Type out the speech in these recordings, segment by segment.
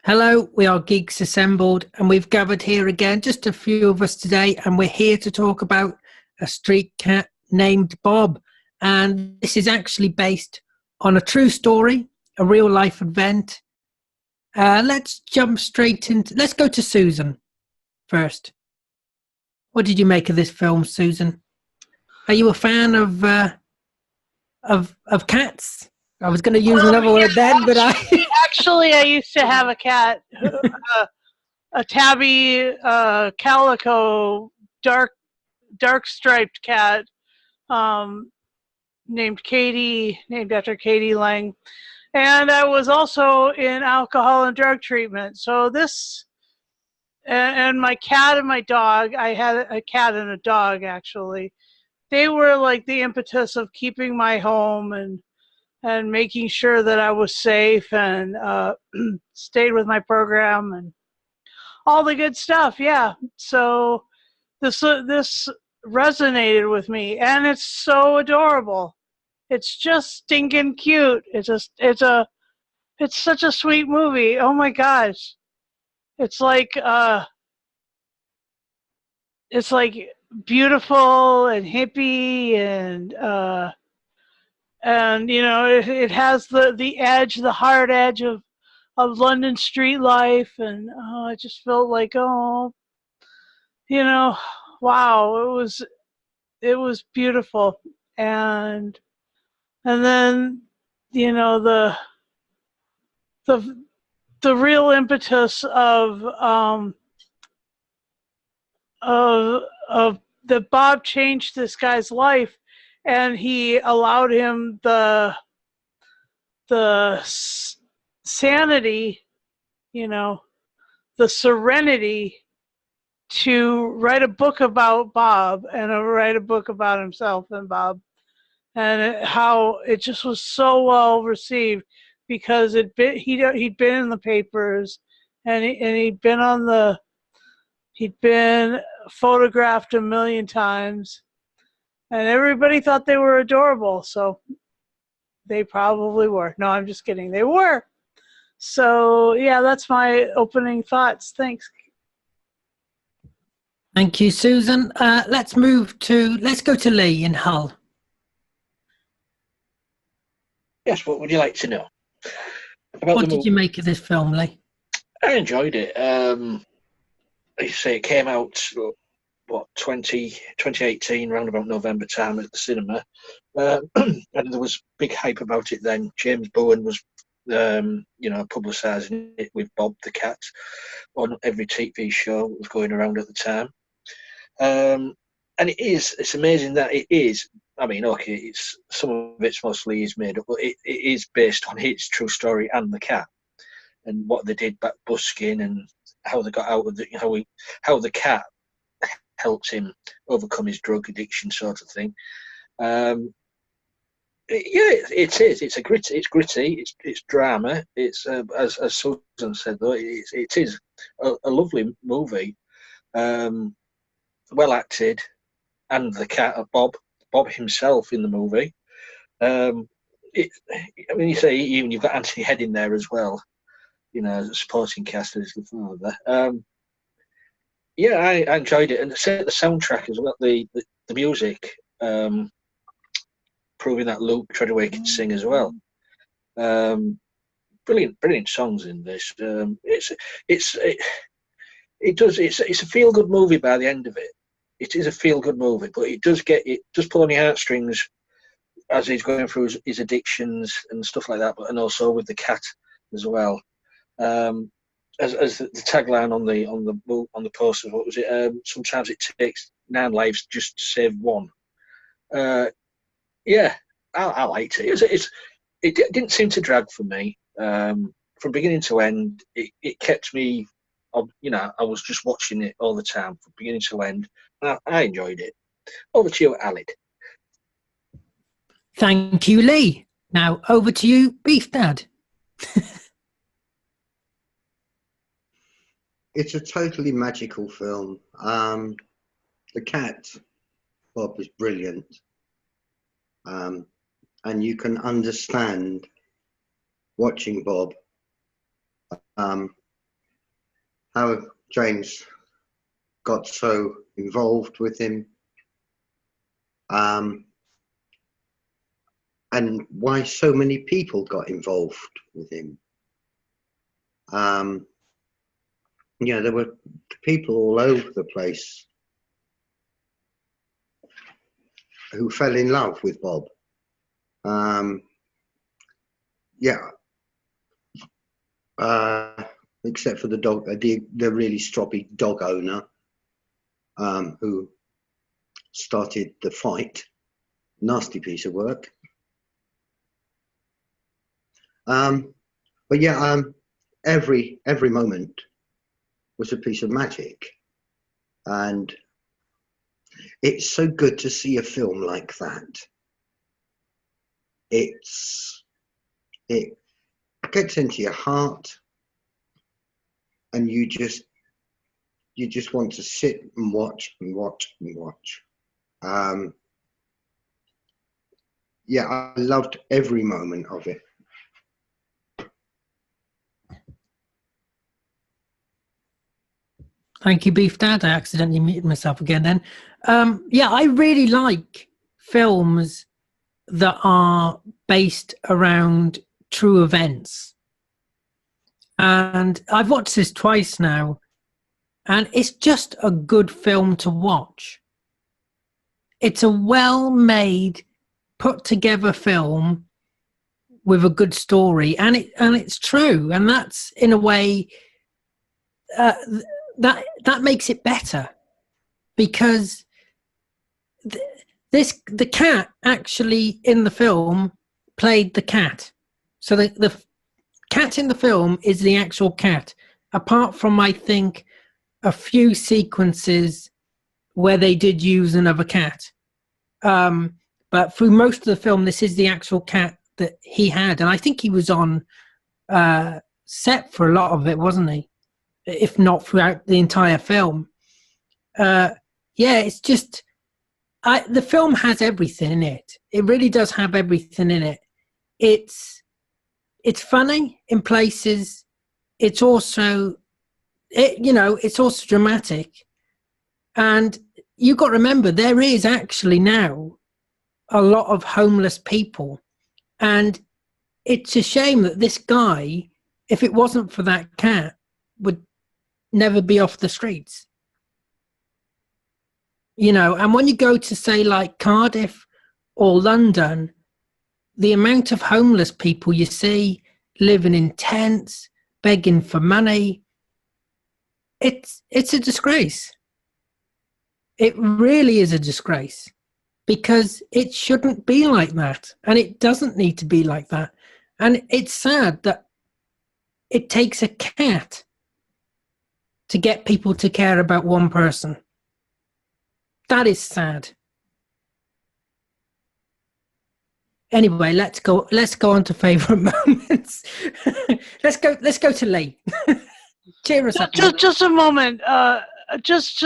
Hello, we are Geeks Assembled, and we've gathered here again, just a few of us today, and we're here to talk about a street cat named Bob. And this is actually based on a true story, a real life event. Let's jump straight into. Let's go to Susan first. What did you make of this film, Susan? Are you a fan of cats? I was going to use another word then, but Actually, I used to have a cat, a tabby, calico, dark striped cat, named Katie, named after Katie Lang, and I was also in alcohol and drug treatment. So this, and my cat and my dog. I had a cat and a dog actually. They were like the impetus of keeping my home and making sure that I was safe and stayed with my program and all the good stuff. Yeah. So this resonated with me, and it's so adorable. It's just stinking cute. It's such a sweet movie. Oh my gosh. It's like it's like beautiful and hippie and you know it has the edge, the hard edge of London street life, and I just felt like, oh, you know, wow, it was beautiful, and then you know the the real impetus of that Bob changed this guy's life, and he allowed him the sanity, you know, the serenity to write a book about Bob and write a book about himself and Bob, and how it just was so well received because he'd been in the papers, and he'd been photographed a million times, and everybody thought they were adorable. So they probably were. No, I'm just kidding. They were. So yeah, that's my opening thoughts. Thanks. thank you, Susan. Let's go to Lee in Hull. Yes, what would you like to know about What the did movie? you make of this film, Lee? I enjoyed it. Like you say, it came out, what, 2018, round about November time at the cinema. And there was big hype about it then. James Bowen was, publicising it with Bob the cat on every TV show that was going around at the time. And it's amazing that it is. I mean, okay, it's some of it's mostly is made up, but it is based on its true story and the cat and what they did back busking and how they got out of how the cat helped him overcome his drug addiction, sort of thing. It is. It's gritty. It's drama. It's as Susan said though. It is a lovely movie. Well acted, and the cat Bob himself in the movie. I mean, you say even you've got Anthony Head in there as well. You know, as a supporting cast as the father. Yeah, I enjoyed it, and the soundtrack as well. The music, proving that Luke Treadaway can sing as well. Brilliant songs in this. It's a feel good movie by the end of it. It is a feel good movie, but it does pull on your heartstrings as he's going through his addictions and stuff like that, and also with the cat as well. As the tagline on the poster, what was it? Sometimes it takes 9 lives just to save one. Yeah, I liked it. It didn't seem to drag for me from beginning to end. It kept me. I was just watching it all the time from beginning to end. I enjoyed it. Over to you, Alid. Thank you, Lee. Now over to you, Beef Dad. It's a totally magical film. The cat, Bob, is brilliant. And you can understand watching Bob how James got so involved with him, and why so many people got involved with him. Yeah, there were people all over the place who fell in love with Bob. Yeah, except for the dog, the really stroppy dog owner, who started the fight. Nasty piece of work. But yeah, every moment was a piece of magic, and it's so good to see a film like that. It gets into your heart, and you just want to sit and watch and watch and watch. Yeah, I loved every moment of it. Thank you, Beef Dad. I accidentally muted myself again then. Yeah, I really like films that are based around true events. And I've watched this twice now, and it's just a good film to watch. It's a well-made, put-together film with a good story, and it's true, and that's in a way that makes it better, because the cat actually in the film played the cat. So the cat in the film is the actual cat, apart from, I think, a few sequences where they did use another cat. But through most of the film, this is the actual cat that he had. And I think he was on set for a lot of it, wasn't he? If not throughout the entire film. Yeah, it's just... the film has everything in it. It really does have everything in it. It's funny in places. It's also, it's also dramatic. And you've got to remember, there is actually now a lot of homeless people. And it's a shame that this guy, if it wasn't for that cat, would never be off the streets. And when you go to, say, like Cardiff or London, the amount of homeless people you see living in tents, begging for money, it's a disgrace. It really is a disgrace, because it shouldn't be like that, and it doesn't need to be like that. And it's sad that it takes a cat to get people to care about one person. That is sad. Anyway, let's go on to favourite moments. let's go to Lee. Cheer us up. Just a moment. Just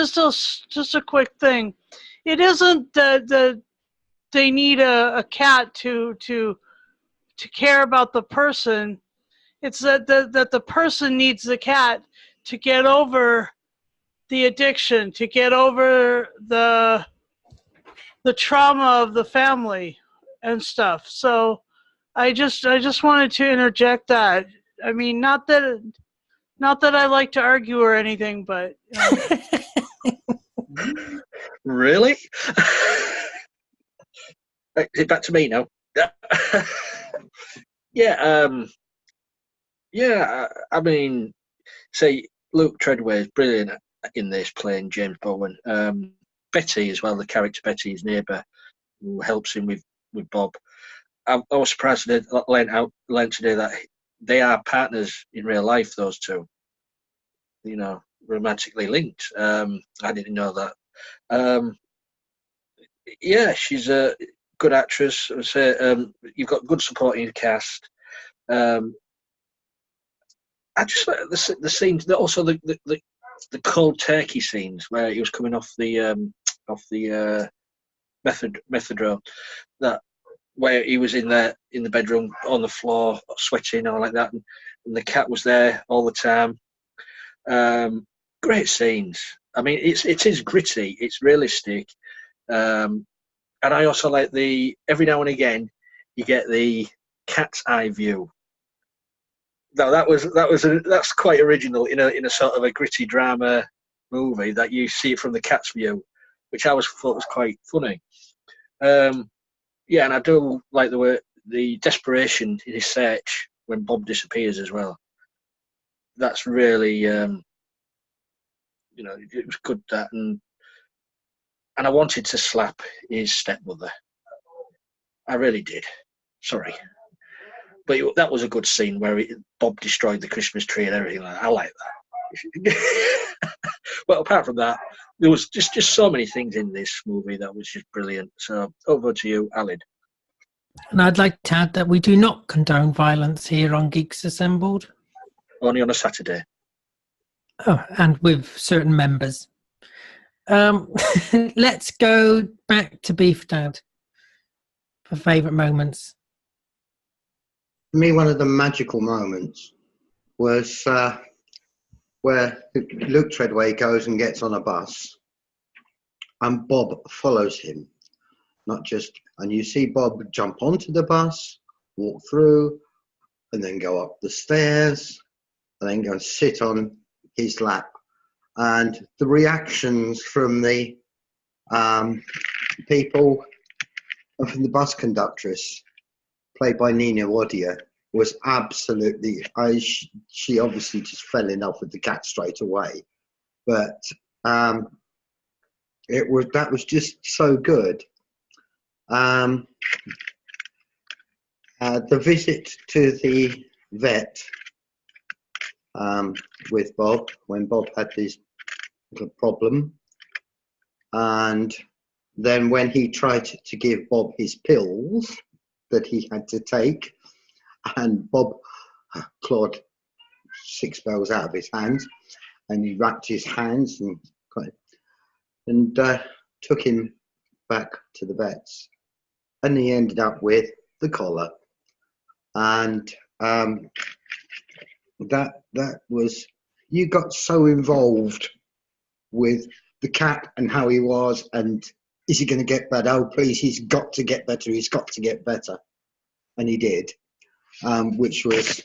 a quick thing. It isn't that they need a cat to care about the person. It's that the person needs the cat to get over the addiction, to get over the trauma of the family and stuff. So I just wanted to interject that. I mean, not that I like to argue or anything, but Really? Is it back to me now? Yeah. Yeah. I mean, say Luke Treadway is brilliant in this, playing James Bowen. Betty as well, the character Betty, his neighbour, who helps him with Bob. I was surprised to learn today that they are partners in real life, those two. Romantically linked. I didn't know that. Yeah, she's a good actress. I would say you've got good supporting cast. I just like the scenes, also the cold turkey scenes where he was coming off the methadone, that where he was in the bedroom on the floor sweating or like that, and the cat was there all the time. Great scenes. I mean, it is gritty. It's realistic. And I also like every now and again you get the cat's eye view. No, that's quite original in a sort of a gritty drama movie that you see it from the cat's view, which I always thought was quite funny. Yeah, and I do like the desperation in his search when Bob disappears as well. That's really, it was good that, and I wanted to slap his stepmother. I really did. Sorry. But that was a good scene where Bob destroyed the Christmas tree and everything like that. I like that. Well, apart from that, there was just so many things in this movie that was just brilliant. So over to you, Alid. And I'd like to add that we do not condone violence here on Geeks Assembled. Only on a Saturday. Oh, and with certain members. Let's go back to Beef Dad for favourite moments. For me, one of the magical moments was where Luke Treadway goes and gets on a bus, and Bob follows him. And you see Bob jump onto the bus, walk through, and then go up the stairs, and then go sit on his lap. And the reactions from the people, and from the bus conductress, played by Nina Wadia, was absolutely. She obviously just fell in love with the cat straight away, but that was just so good. The visit to the vet with Bob, when Bob had this little problem, and then when he tried to give Bob his pills that he had to take, and Bob clawed 6 bells out of his hands, and he wrapped his hands and took him back to the vets, and he ended up with the collar, and that was, you got so involved with the cat and how he was, and is he going to get better? Oh, please, he's got to get better. He's got to get better, and he did, which was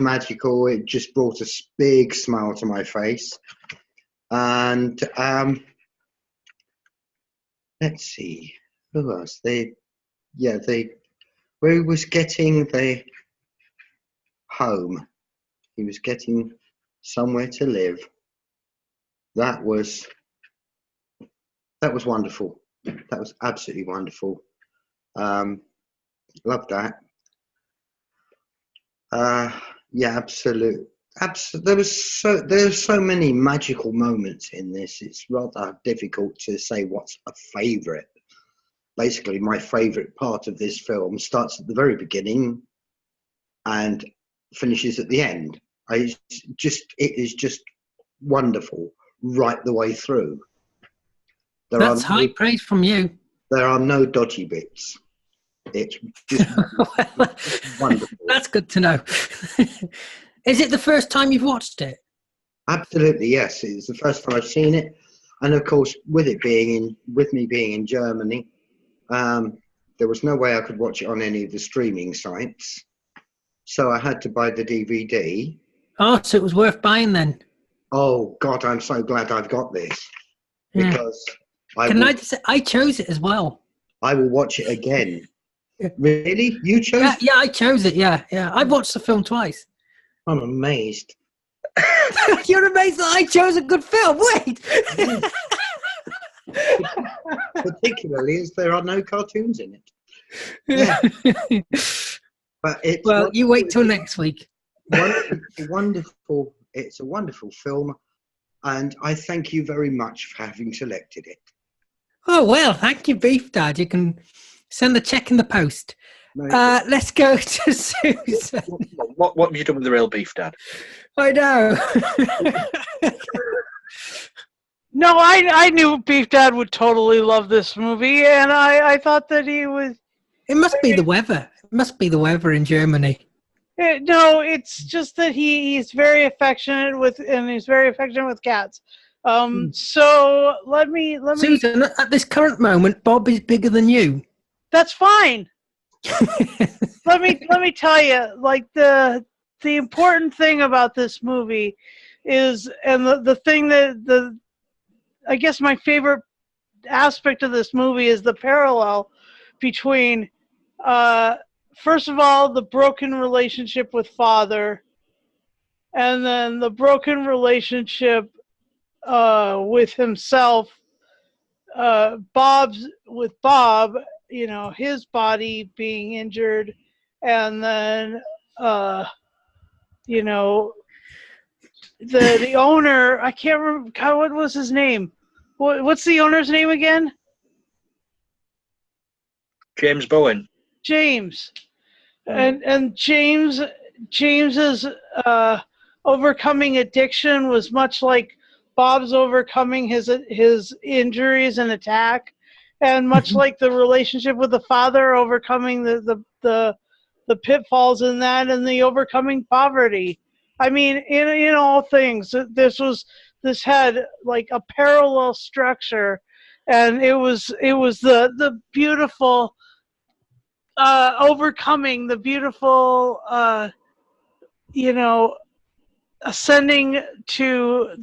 magical. It just brought a big smile to my face, and let's see, who else? Where he was getting the home, he was getting somewhere to live. That was wonderful. That was absolutely wonderful. Loved that. Yeah, absolute. There's so many magical moments in this. It's rather difficult to say what's a favourite. Basically, my favourite part of this film starts at the very beginning and finishes at the end. It is just wonderful right the way through. That's high praise from you. There are no dodgy bits. It's just wonderful. That's good to know. Is it the first time you've watched it? Absolutely, yes. It's the first time I've seen it, and of course, with me being in Germany, there was no way I could watch it on any of the streaming sites, so I had to buy the DVD. Oh, so it was worth buying then. Oh God, I'm so glad I've got this, because I just say, I chose it as well. I will watch it again. Really? You chose it? Yeah, I chose it, yeah. I've watched the film twice. I'm amazed. You're amazed that I chose a good film? Wait! Particularly as there are no cartoons in it. Yeah. But you wait till next week. It's a wonderful film, and I thank you very much for having selected it. Oh, well, thank you, Beef Dad. You can send the check in the post. No, let's go to Susan. What have you done with the real Beef Dad? I know. No, I knew Beef Dad would totally love this movie, and I thought that he was... It must be the weather. It must be the weather in Germany. No, it's just that he's very affectionate with cats. So let me. Susan, at this current moment, Bob is bigger than you. That's fine. Let me tell you, like the important thing about this movie is, and the thing that I guess my favorite aspect of this movie is the parallel between, first of all, the broken relationship with father, and then the broken relationship with himself. With Bob, his body being injured, and then you know the owner. I can't remember. God, what was his name? What's the owner's name again? James Bowen. James. And James's overcoming addiction was much like Bob's overcoming his injuries and attack, and much like the relationship with the father overcoming the pitfalls in that, and the overcoming poverty. I mean, in all things, this had like a parallel structure, and it was the beautiful overcoming, the beautiful ascending to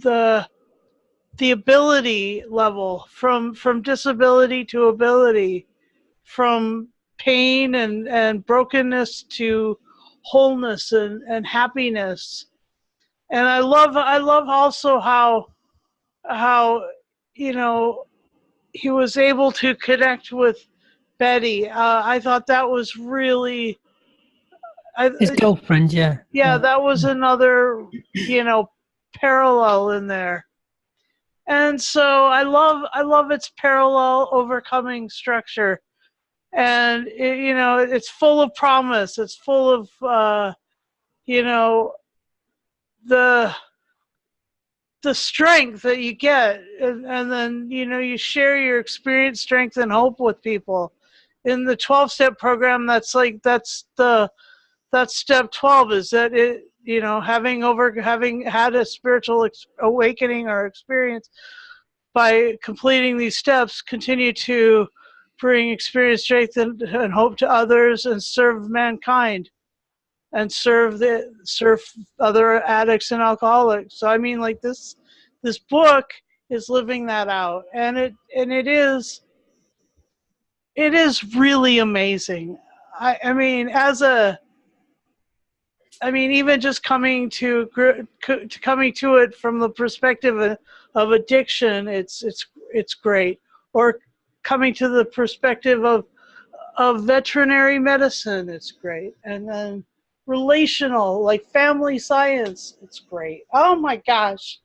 the ability level, from disability to ability, from pain and brokenness to wholeness and happiness. And I love also how he was able to connect with Betty. I thought that was really His girlfriend, yeah. yeah, that was another parallel in there. And so I love its parallel overcoming structure, and it's full of promise. It's full of the strength that you get, and then you share your experience, strength, and hope with people. In the 12-step program, that's step 12, is that having had a spiritual awakening or experience, by completing these steps, continue to bring experience, strength, and hope to others, and serve mankind, and serve other addicts and alcoholics. So I mean, like, this book is living that out, and it is really amazing. I mean, even just coming to it from the perspective of addiction, it's great. Or coming to the perspective of veterinary medicine, it's great. And then relational, like family science, it's great. Oh my gosh,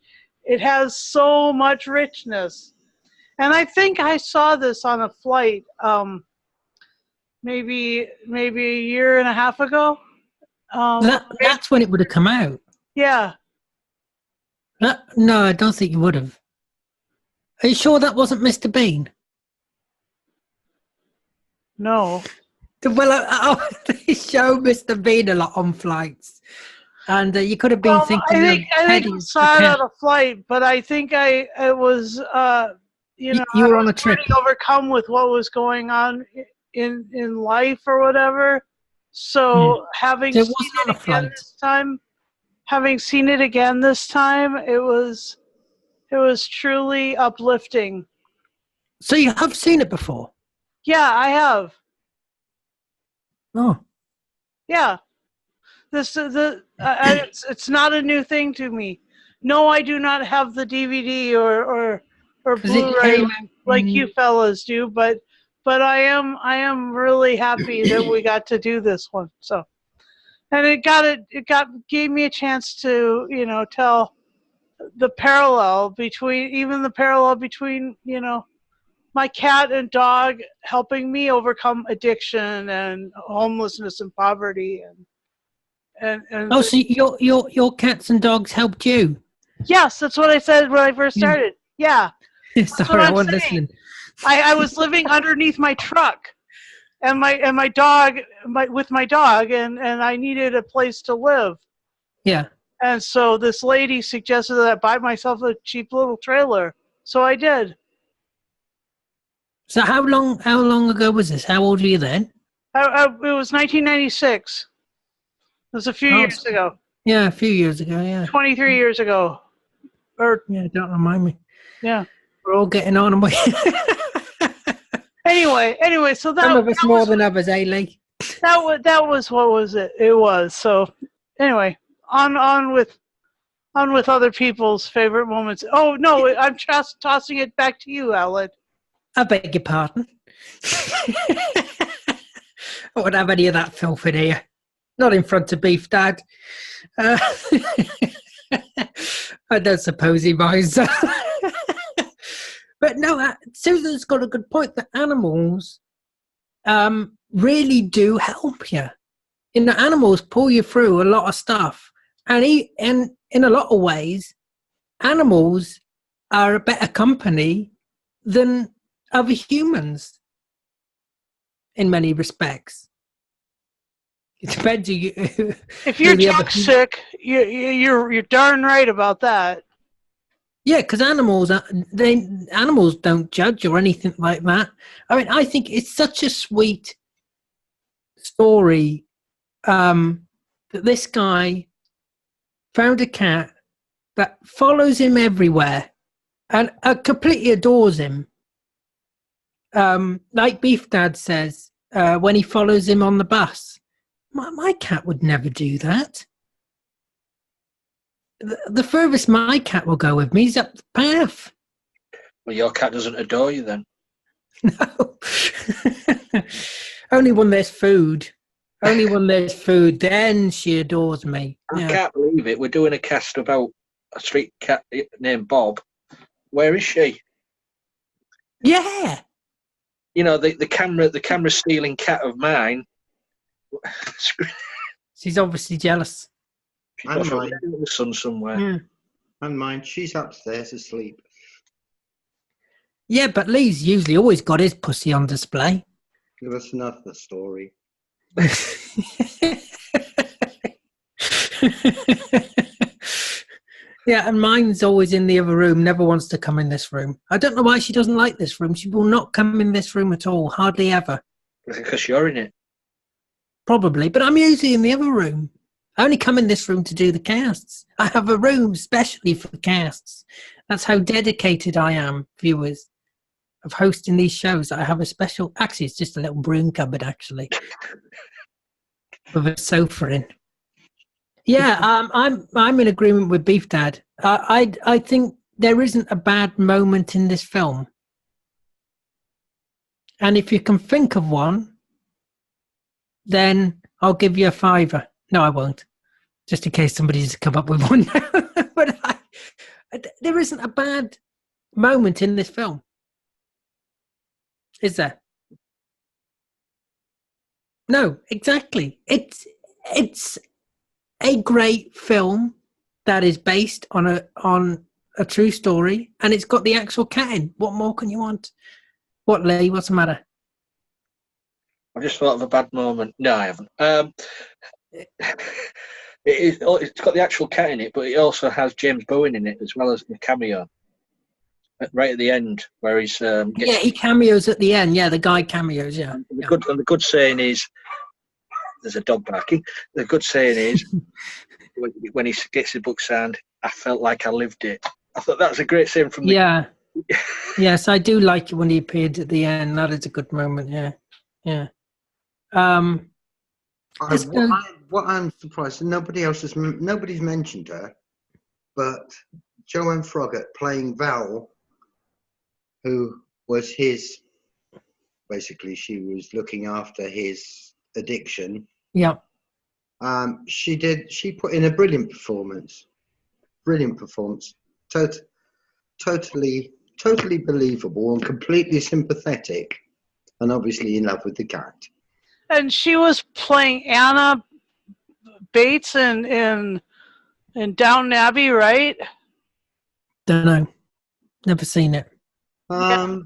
it has so much richness. And I think I saw this on a flight, maybe a year and a half ago. That's when it would have come out. Yeah. No, I don't think you would have. Are you sure that wasn't Mr. Bean? No. Well, they show Mr. Bean a lot on flights, and you could have been thinking. I think I saw it on a flight, but I think it was you were on a trip, overcome with what was going on in life or whatever. So having seen it again this time, it was truly uplifting. So you have seen it before? Yeah, I have. Oh. Yeah. It's not a new thing to me. No, I do not have the DVD or Blu-ray like you fellas do, but I am really happy that we got to do this one. So, and it gave me a chance to tell the parallel between my cat and dog helping me overcome addiction and homelessness and poverty, and oh, so your cats and dogs helped you? Yes, that's what I said when I first started. Yeah. Sorry, I wasn't listening. I was living underneath my truck, and my dog, with my dog, and I needed a place to live. Yeah. And so this lady suggested that I buy myself a cheap little trailer. So I did. So how long ago was this? How old were you then? It was 1996. It was a few years ago. Yeah, a few years ago. Yeah. 23 years ago. Or Yeah, don't remind me. yeah. We're all getting on, and we. Anyway, so that Some of us that more was, than others, eh, Lee? that was what was it? It was. So anyway, on with other people's favorite moments. Oh no, I'm just tossing it back to you, Alan. I beg your pardon. I won't have any of that filth in here. Not in front of Beef Dad. I don't suppose he minds. But no, Susan's got a good point. The animals really do help you. You know, animals pull you through a lot of stuff. And in a lot of ways, animals are a better company than other humans in many respects. It depends who you. If you're toxic, you're darn right about that. Yeah, because animals don't judge or anything like that. I mean, I think it's such a sweet story that this guy found a cat that follows him everywhere and completely adores him. Like Beef Dad says when he follows him on the bus. My cat would never do that. The furthest my cat will go with me is up the path. Well, your cat doesn't adore you then. No. Only when there's food. Only when there's food, then she adores me. I can't believe it. We're doing a cast about a street cat named Bob. Where is she? Yeah. You know, the camera stealing cat of mine. She's obviously jealous. She's got the sun somewhere. Yeah. And mine, she's upstairs asleep. Yeah, but Lee's usually always got his pussy on display. That's another story. Yeah, and mine's always in the other room, never wants to come in this room. I don't know why she doesn't like this room. She will not come in this room at all, hardly ever. Because you're in it. Probably, but I'm usually in the other room. I only come in this room to do the casts. I have a room specially for the casts. That's how dedicated I am, viewers, of hosting these shows. I have a special, actually it's just a little broom cupboard actually, with a sofa in. Yeah, I'm in agreement with Beef Dad. I think there isn't a bad moment in this film, and if you can think of one, then I'll give you a £5. No, I won't, just in case somebody's come up with one. But there isn't a bad moment in this film, is there? No, exactly. It's a great film that is based on a true story, and it's got the actual cat in. What more can you want? What, Lee? What's the matter? I just thought of a bad moment. No, I haven't. It's got the actual cat in it, but it also has James Bowen in it as well as the cameo right at the end, where he's he cameos at the end. Yeah, the guy cameos. Yeah. And the good saying is, there's a dog barking. The good saying is, when he gets his book signed, I felt like I lived it. I thought that was a great saying from the. Yeah. Yes, I do like it when he appeared at the end. That is a good moment. Yeah. Yeah. What I'm surprised, nobody's mentioned her, but Joanne Froggatt playing Val, who was basically she was looking after his addiction. Yeah. She put in a brilliant performance. Totally believable and completely sympathetic, and obviously in love with the cat. And she was playing Anna Bates in Downton Abbey, right? Don't know. Never seen it. Yeah,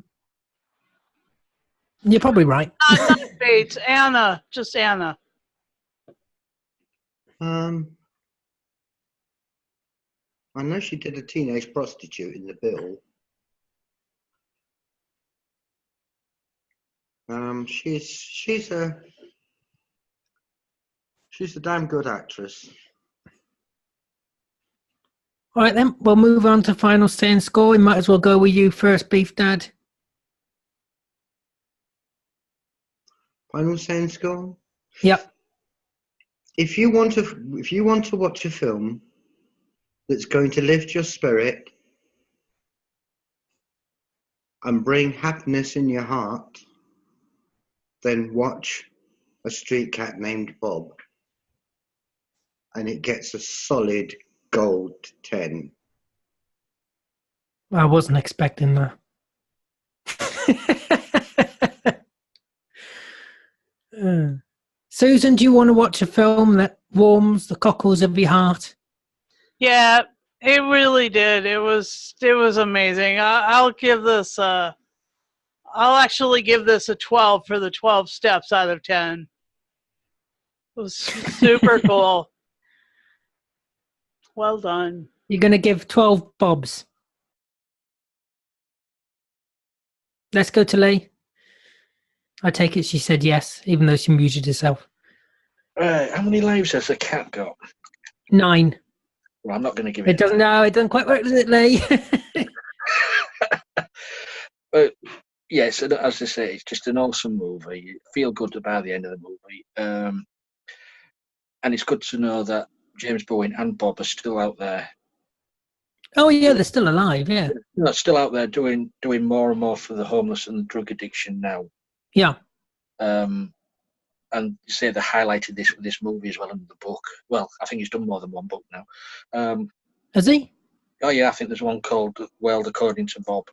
You're probably right. Not Bates. Anna. Just Anna. I know she did a teenage prostitute in the bill. She's a damn good actress. All right, then. We'll move on to final say and score. We might as well go with you first, Beef Dad. Final say and score. Yep. If you want to watch a film that's going to lift your spirit and bring happiness in your heart, then watch A Street Cat Named Bob. And it gets a solid gold 10. I wasn't expecting that. Susan, do you want to watch a film that warms the cockles of your heart? Yeah, it really did. It was amazing. I'll give this. I'll actually give this a 12 for the 12 steps out of 10. It was super cool. Well done. You're going to give 12 bobs. Let's go to Lee. I take it she said yes, even though she muted herself. How many lives has a cat got? 9. Well, I'm not going to give It doesn't. No, it doesn't quite work, does it, Lee? But yes, as I say, it's just an awesome movie. You feel good about the end of the movie, and it's good to know that James Bowen and Bob are still out there. Oh yeah, they're still alive. Yeah. No, still out there doing more and more for the homeless and the drug addiction now. Yeah. And you say they highlighted this with this movie as well in the book. Well, I think he's done more than one book now. Has he? Oh yeah, I think there's one called World According to Bob.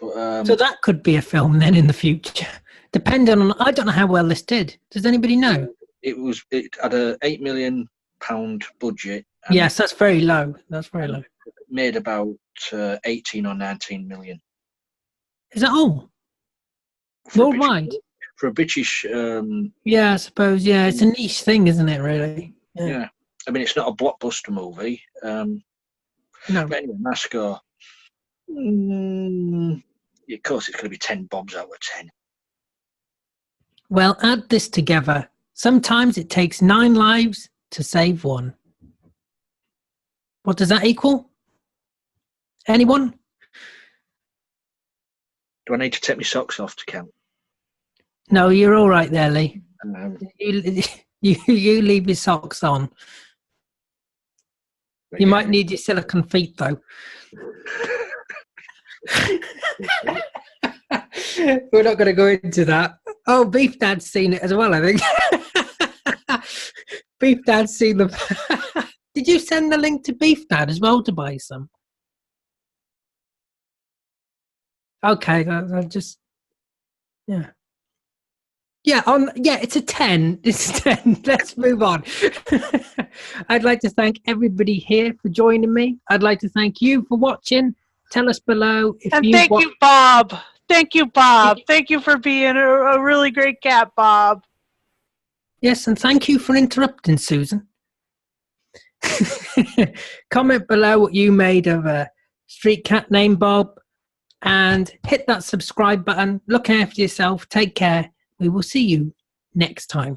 But so that could be a film then in the future, depending on. I don't know how well this did. Does anybody know? It had a £8 million budget. Yes, that's very low. That's very low. Made about 18 or 19 million. Is that all? Worldwide? For a British. Yeah, I suppose. Yeah, it's a niche thing, isn't it? Really. Yeah. I mean, it's not a blockbuster movie. No. But anyway, my score. Of course, it's going to be 10 bobs out of 10. Well, add this together. Sometimes it takes 9 lives to save 1. What does that equal? Anyone? Do I need to take my socks off to count? No, you're all right there, Lee. You leave your socks on. You might need your silicone feet, though. We're not going to go into that. Oh, Beef Dad's seen it as well, I think. Beef Dad's seen them. Did you send the link to Beef Dad as well to buy some? Okay, I just... Yeah. Yeah, it's a 10. It's a 10. Let's move on. I'd like to thank everybody here for joining me. I'd like to thank you for watching. Tell us below if and thank you, Bob. Thank you, Bob. Thank you for being a really great cat, Bob. Yes, and thank you for interrupting, Susan. Comment below what you made of a street cat named Bob, and hit that subscribe button. Look after yourself. Take care. We will see you next time.